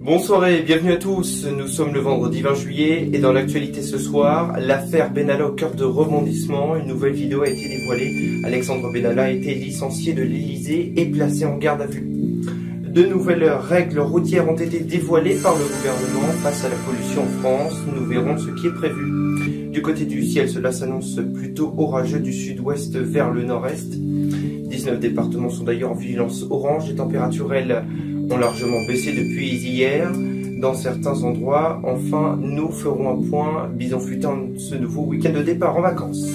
Bonsoir et bienvenue à tous, nous sommes le vendredi 20 juillet et dans l'actualité ce soir, l'affaire Benalla au cœur de rebondissement, une nouvelle vidéo a été dévoilée. Alexandre Benalla a été licencié de l'Elysée et placé en garde à vue. De nouvelles règles routières ont été dévoilées par le gouvernement face à la pollution en France, nous verrons ce qui est prévu. Du côté du ciel, cela s'annonce plutôt orageux du sud-ouest vers le nord-est. 19 départements sont d'ailleurs en vigilance orange, les températures elles ont largement baissé depuis hier. Dans certains endroits, enfin, nous ferons un point bison futant ce nouveau week-end de départ en vacances.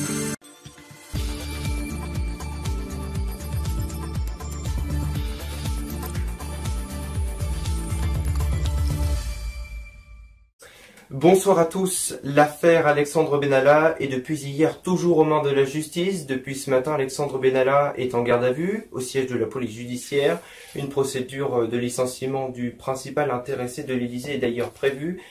Bonsoir à tous, l'affaire Alexandre Benalla est depuis hier toujours aux mains de la justice. Depuis ce matin, Alexandre Benalla est en garde à vue au siège de la police judiciaire. Une procédure de licenciement du principal intéressé de l'Elysée est d'ailleurs prévue.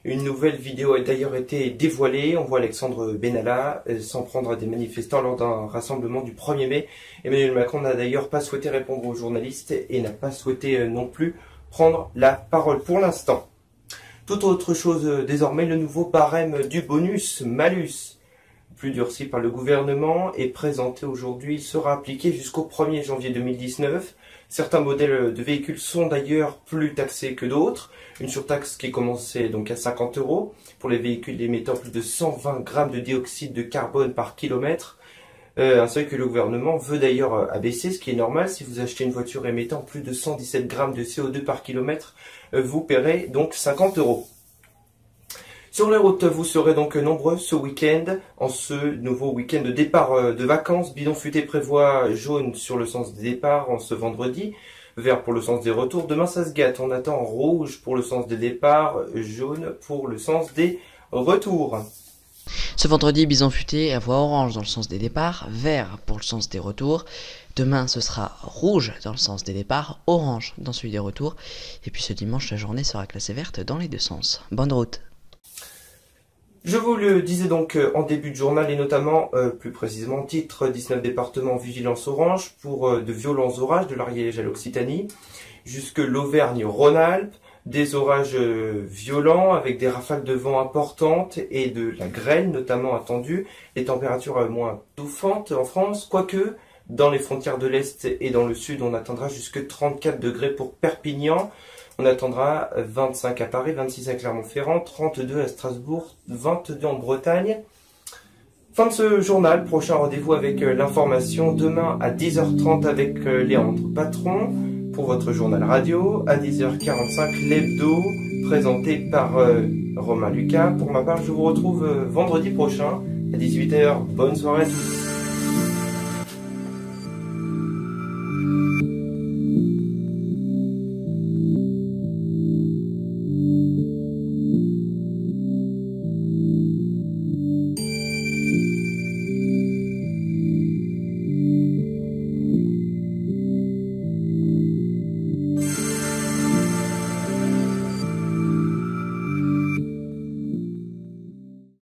Une nouvelle vidéo a d'ailleurs été dévoilée. On voit Alexandre Benalla s'en prendre à des manifestants lors d'un rassemblement du 1er mai. Emmanuel Macron n'a d'ailleurs pas souhaité répondre aux journalistes et n'a pas souhaité non plus prendre la parole pour l'instant. Toute autre chose désormais, le nouveau barème du bonus-malus, plus durci par le gouvernement, est présenté aujourd'hui. Il sera appliqué jusqu'au 1er janvier 2019. Certains modèles de véhicules sont d'ailleurs plus taxés que d'autres. Une surtaxe qui commençait donc à 50 € pour les véhicules émettant plus de 120 grammes de dioxyde de carbone par kilomètre. Un seuil que le gouvernement veut d'ailleurs abaisser, ce qui est normal. Si vous achetez une voiture émettant plus de 117 grammes de CO2 par kilomètre, vous paierez donc 50 €. Sur les routes, vous serez donc nombreux ce week-end, en ce nouveau week-end de départ de vacances. Bidon futé prévoit jaune sur le sens des départs en ce vendredi, vert pour le sens des retours. Demain ça se gâte, on attend rouge pour le sens des départs, jaune pour le sens des retours. Ce vendredi, bison futé à voie orange dans le sens des départs, vert pour le sens des retours. Demain, ce sera rouge dans le sens des départs, orange dans celui des retours. Et puis ce dimanche, la journée sera classée verte dans les deux sens. Bonne route. Je vous le disais donc en début de journal et notamment, plus précisément, titre 19 départements en vigilance orange pour de violents orages de l'Ariège à l'Occitanie, jusque l'Auvergne-Rhône-Alpes. Des orages violents avec des rafales de vent importantes et de la grêle notamment attendue. Les températures moins étouffantes en France, quoique dans les frontières de l'Est et dans le Sud, on atteindra jusque 34 degrés pour Perpignan. On attendra 25 à Paris, 26 à Clermont-Ferrand, 32 à Strasbourg, 22 en Bretagne. Fin de ce journal, prochain rendez-vous avec l'information demain à 10h30 avec Léandre Patron. Pour votre journal radio, à 10h45, l'hebdo, présenté par Romain Lucas. Pour ma part, je vous retrouve vendredi prochain, à 18h. Bonne soirée à tous.